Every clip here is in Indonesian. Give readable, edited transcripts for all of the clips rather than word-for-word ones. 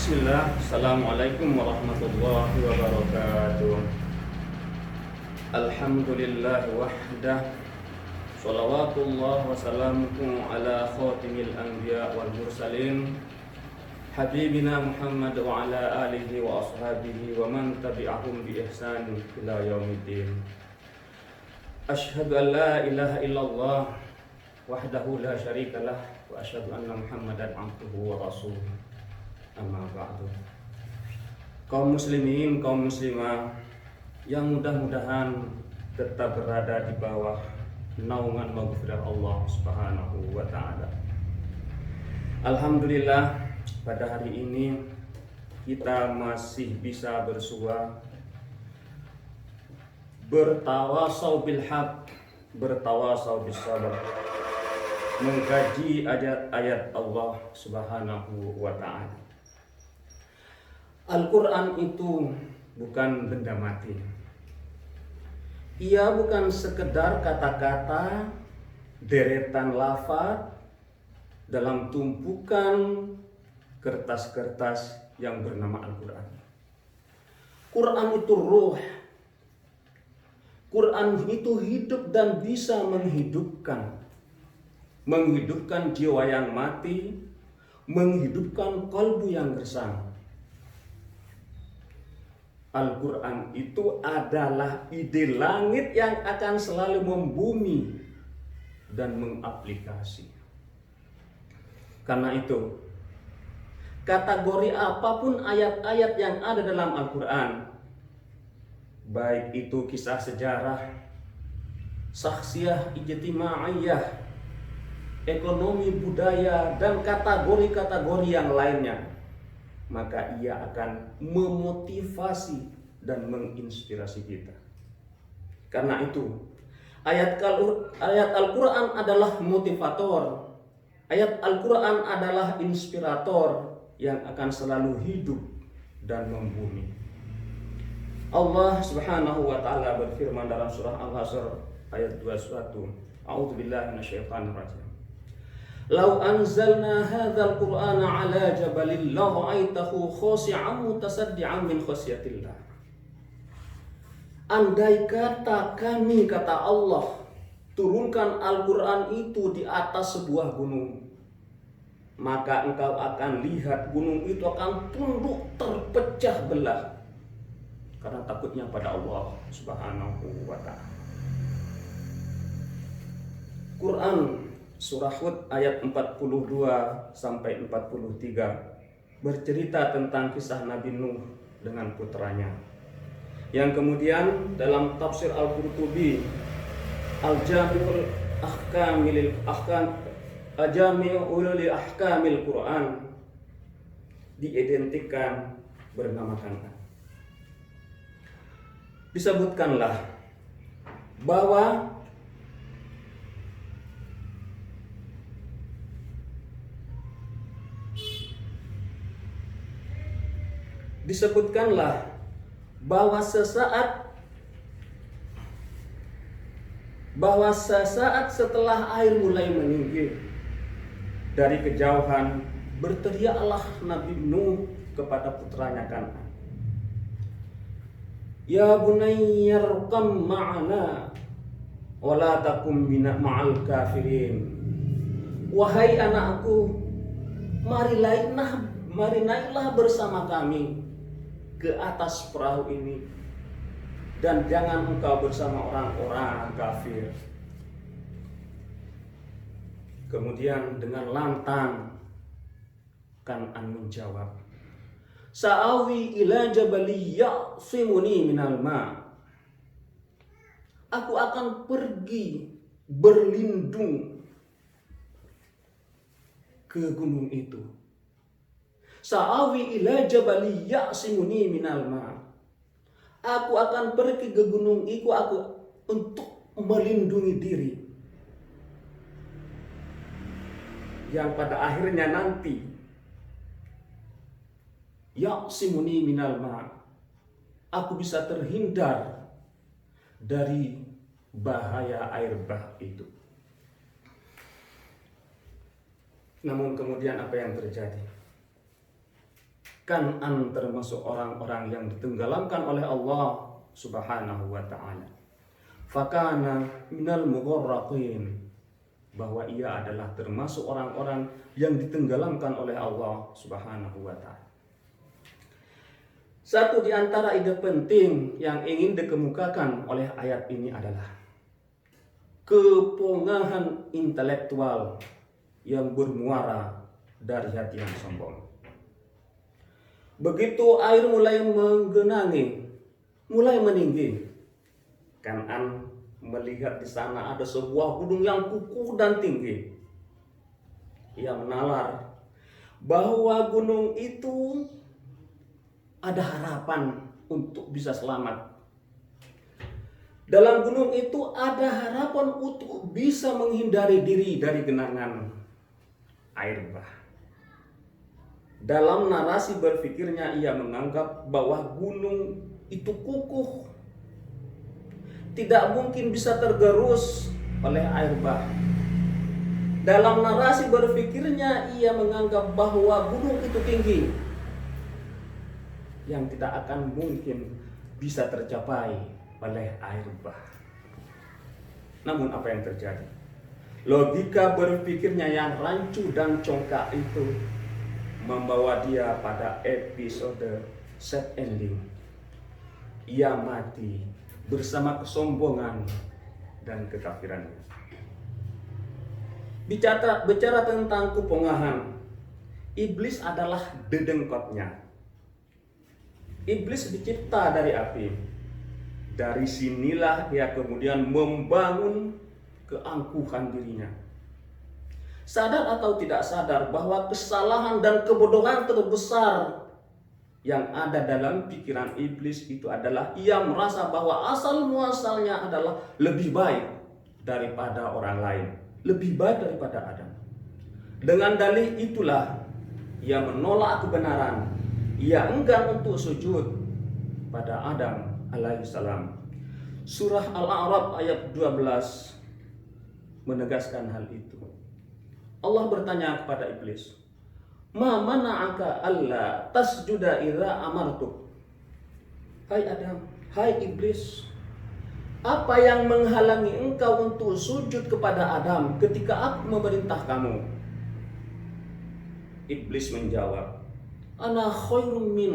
Bismillah, Assalamualaikum warahmatullahi wabarakatuh. Alhamdulillah wahdah, salawatullah wa salamuhu ala khatimil anbiya wal mursalin, habibina Muhammad wa ala alihi wa ashabihi wa man tabi'ahum bi ihsan ila yaumiddin. Asyhadu an la ilaha illallah wahdahu la syarikalah wa asyhadu anna Muhammadan abduhu wa rasuluh. Amma ba'du. Kaum muslimin, kaum muslimah yang mudah-mudahan tetap berada di bawah naungan maghfirah Allah Subhanahu wa taala. Alhamdulillah, pada hari ini kita masih bisa bersua, bertawasau bil haq, bertawasau bis sabr, mengkaji ayat-ayat Allah Subhanahu wa taala. Al-Quran itu bukan benda mati. Ia bukan sekedar kata-kata, deretan lafaz dalam tumpukan kertas-kertas yang bernama Al-Quran. Quran itu ruh. Quran itu hidup dan bisa menghidupkan jiwa yang mati, menghidupkan kalbu yang gersang. Al-Quran itu adalah ide langit yang akan selalu membumi dan mengaplikasi. Karena itu, kategori apapun ayat-ayat yang ada dalam Al-Quran, baik itu kisah sejarah, saksiyah ijtimaiyah, ekonomi budaya, dan kategori-kategori yang lainnya, maka ia akan memotivasi dan menginspirasi kita. Karena itu, ayat Al-Quran adalah motivator. Ayat Al-Quran adalah inspirator yang akan selalu hidup dan membumi. Allah Subhanahu wa taala berfirman dalam surah Al-Hasr ayat 21. A'udzubillahi minasyaitonir rajim. Lau anzalna hadzal qur'ana ala jabalin la ra'aitahu khashi'an mutasaddian min khasyatillah. Andai kata kami, kata Allah, turunkan Al-Quran itu di atas sebuah gunung, maka engkau akan lihat gunung itu akan tunduk terpecah belah karena takutnya pada Allah Subhanahu wa ta'ala. Quran Surah Hud ayat 42 sampai 43 bercerita tentang kisah Nabi Nuh dengan putranya, yang kemudian dalam tafsir Al-Qurtubi Al-Jami'ul Ahkamil Quran diidentikan bernamakan. Disebutkanlah bahwa sesaat setelah air mulai meninggi dari kejauhan, berteriaklah Nabi Nuh kepada putranya Kan'an, ya bunayya rqam ma'ana wa la takum ma'al kafirin. Wahai anakku, mari naiklah bersama kami ke atas perahu ini, dan jangan engkau bersama orang-orang kafir. Kemudian dengan lantang Kan'an menjawab, Sa'awi ila jabali ya'simuni minal ma'. Aku akan pergi berlindung ke gunung itu. Sa'awi ila jabali ya'simuni minal ma'. Aku akan pergi ke gunung itu untuk melindungi diri, yang pada akhirnya nanti ya'simuni minal ma', aku bisa terhindar dari bahaya air bah itu. Namun kemudian apa yang terjadi? Kan'an termasuk orang-orang yang ditenggelamkan oleh Allah Subhanahu wa ta'ala. Fakana minal mugharraqin, bahwa ia adalah termasuk orang-orang yang ditenggelamkan oleh Allah Subhanahu wa ta'ala. Satu di antara ide penting yang ingin dikemukakan oleh ayat ini adalah kepongahan intelektual yang bermuara dari hati yang sombong. Begitu air mulai menggenangi, mulai meninggi, Kan'an melihat di sana ada sebuah gunung yang kukuh dan tinggi. Ia menalar bahwa gunung itu ada harapan untuk bisa selamat. Dalam gunung itu ada harapan untuk bisa menghindari diri dari genangan air bah. Dalam narasi berpikirnya ia menganggap bahwa gunung itu kukuh, tidak mungkin bisa tergerus oleh air bah. Dalam narasi berpikirnya ia menganggap bahwa gunung itu tinggi, yang tidak akan mungkin bisa tercapai oleh air bah. Namun apa yang terjadi? Logika berpikirnya yang rancu dan congkak itu membawa dia pada episode sad ending. Ia mati bersama kesombongan dan kekafirannya. Bicara tentang kepongahan, iblis adalah dedengkotnya. Iblis dicipta dari api. Dari sinilah ia kemudian membangun keangkuhan dirinya. Sadar atau tidak sadar bahwa kesalahan dan kebodohan terbesar yang ada dalam pikiran iblis itu adalah ia merasa bahwa asal muasalnya adalah lebih baik daripada orang lain, lebih baik daripada Adam. Dengan dalih itulah ia menolak kebenaran, ia enggan untuk sujud pada Adam alaihissalam. Surah Al-A'raf ayat 12 menegaskan hal itu. Allah bertanya kepada iblis, "Ma mana'aka alla tasjuda idza amartuk?" Hai Adam, hai iblis, apa yang menghalangi engkau untuk sujud kepada Adam ketika aku memerintah kamu? Iblis menjawab, "Ana khairum min."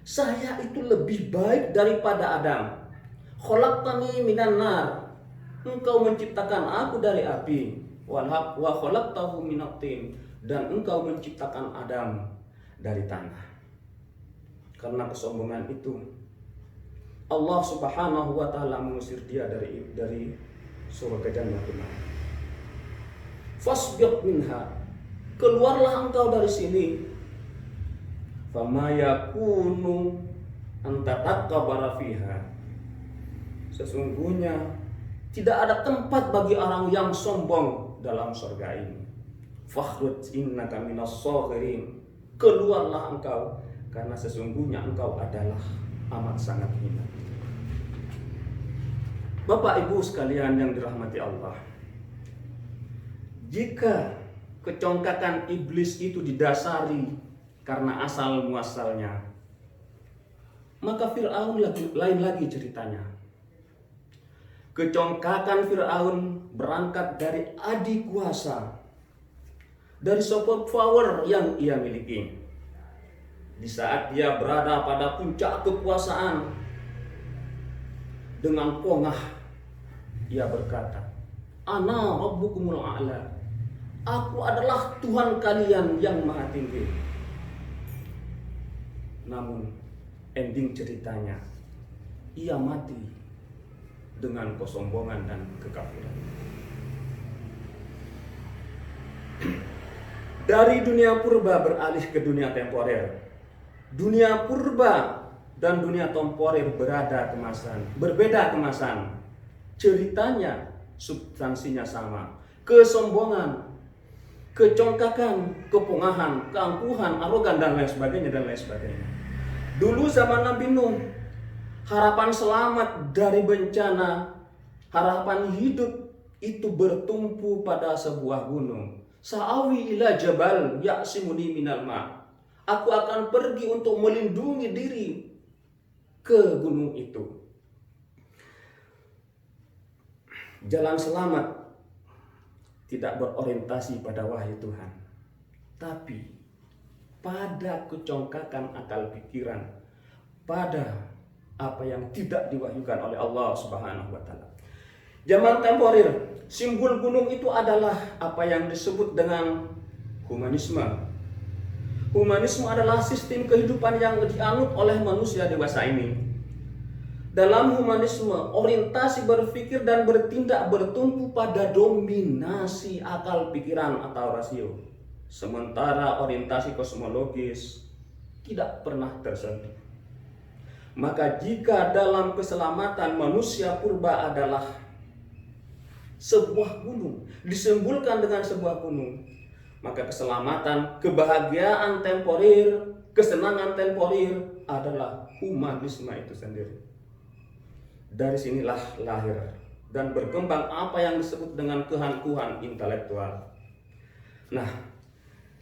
Saya itu lebih baik daripada Adam. Khalaqtani minan nar. Engkau menciptakan aku dari api. Wa khalaqtahu minat tin, dan engkau menciptakan Adam dari tanah. Karena kesombongan itu, Allah Subhanahu wa taala mengusir dia dari surga Jannatul Ma'wa. Fasbiq minha, keluarlah engkau dari sini. Fama yakunu anta takabbara fiha. Sesungguhnya tidak ada tempat bagi orang yang sombong dalam surga ini. Fakhruj innaka minas saghirin. Keluarlah engkau, karena sesungguhnya engkau adalah amat sangat hina. Bapak Ibu sekalian yang dirahmati Allah, jika kecongkakan iblis itu didasari karena asal muasalnya, maka Fir'aun lain lagi ceritanya. Kecongkakan Fir'aun berangkat dari adik kuasa, dari soft power yang ia miliki. Di saat dia berada pada puncak kekuasaan, dengan pongah ia berkata, "Ana rabbukumul a'la." Aku adalah Tuhan kalian yang maha tinggi. Namun ending ceritanya, ia mati dengan kesombongan dan kekafiran. Dari dunia purba beralih ke dunia temporer. Dunia purba dan dunia temporer berbeda kemasan. Ceritanya, substansinya sama. Kesombongan, kecongkakan, kepongahan, keangkuhan, arogan, dan lain sebagainya. Dulu zaman Nabi Nuh, harapan selamat dari bencana, harapan hidup itu bertumpu pada sebuah gunung. Sa'awi ila jabal ya'simuni minal ma'. Aku akan pergi untuk melindungi diri ke gunung itu. Jalan selamat tidak berorientasi pada wahyu Tuhan, tapi pada kecongkakan akal pikiran, pada apa yang tidak diwahyukan oleh Allah Subhanahu wa taala. Zaman temporer, simbol gunung itu adalah apa yang disebut dengan humanisme. Humanisme adalah sistem kehidupan yang dianut oleh manusia dewasa ini. Dalam humanisme, orientasi berpikir dan bertindak bertumpu pada dominasi akal pikiran atau rasio. Sementara orientasi kosmologis tidak pernah tersentuh. Maka jika dalam keselamatan manusia purba adalah sebuah gunung, disimbolkan dengan sebuah gunung, maka keselamatan, kebahagiaan temporer, kesenangan temporer adalah humanisme itu sendiri. Dari sinilah lahir dan berkembang apa yang disebut dengan keangkuhan intelektual. Nah,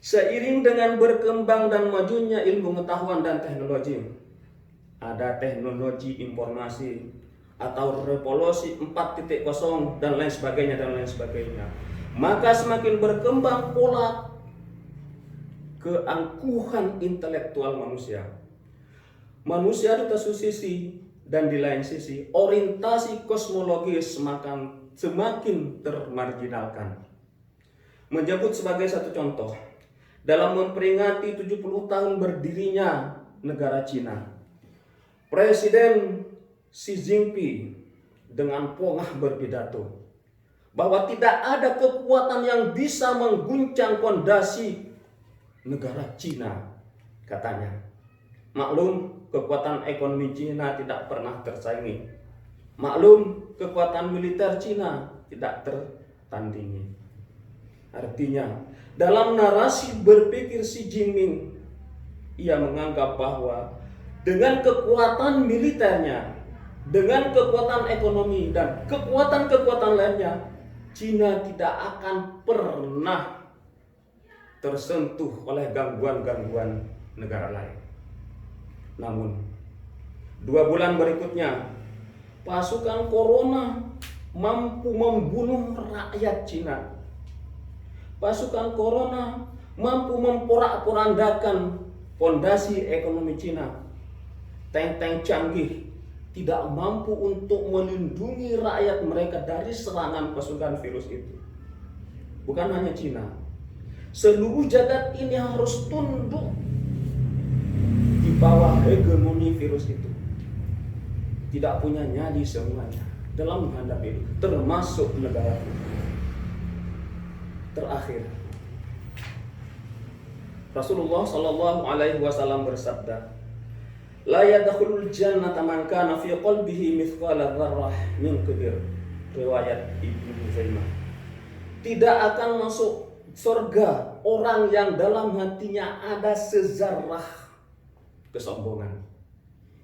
seiring dengan berkembang dan majunya ilmu pengetahuan dan teknologi, ada teknologi informasi atau revolusi 4.0 dan lain sebagainya. Maka semakin berkembang pola keangkuhan intelektual manusia. Manusia di satu sisi dan di lain sisi orientasi kosmologis semakin termarginalkan. Menyebut sebagai satu contoh, dalam memperingati 70 tahun berdirinya negara Cina, Presiden Xi Jinping dengan pongah berpidato bahwa tidak ada kekuatan yang bisa mengguncang fondasi negara Cina, katanya. Maklum, kekuatan ekonomi Cina tidak pernah tersaingi. Maklum, kekuatan militer Cina tidak tertandingi. Artinya, dalam narasi berpikir Xi Jinping, ia menganggap bahwa dengan kekuatan militernya, dengan kekuatan ekonomi dan kekuatan-kekuatan lainnya, Cina tidak akan pernah tersentuh oleh gangguan-gangguan negara lain. Namun, 2 bulan berikutnya, pasukan Corona mampu membunuh rakyat Cina. Pasukan Corona mampu memporak-porandakan fondasi ekonomi Cina. Tank-tank canggih tidak mampu untuk melindungi rakyat mereka dari serangan pasukan virus itu. Bukan hanya Cina, seluruh jagat ini harus tunduk di bawah hegemoni virus itu. Tidak punya nyali semuanya dalam menghadapi itu, termasuk negara kita. Terakhir, Rasulullah Shallallahu Alaihi Wasallam bersabda, "La yadkhulul jannata man kana fi qalbihi mithqala dzarrah min kibir." Riwayat Ibnu Huzaimah. Tidak akan masuk surga orang yang dalam hatinya ada sezarah kesombongan.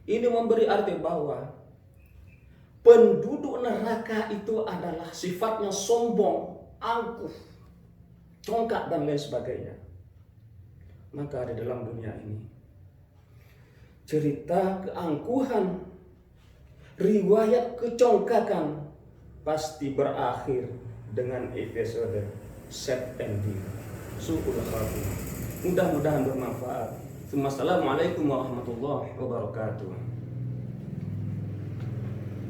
Ini memberi arti bahwa penduduk neraka itu adalah sifatnya sombong, angkuh, congkak dan lain sebagainya. Maka di dalam dunia ini cerita keangkuhan, riwayat kecongkakan pasti berakhir dengan episode sad ending, su'ul khatimah. Mudah-mudahan bermanfaat. Assalamualaikum warahmatullahi wabarakatuh.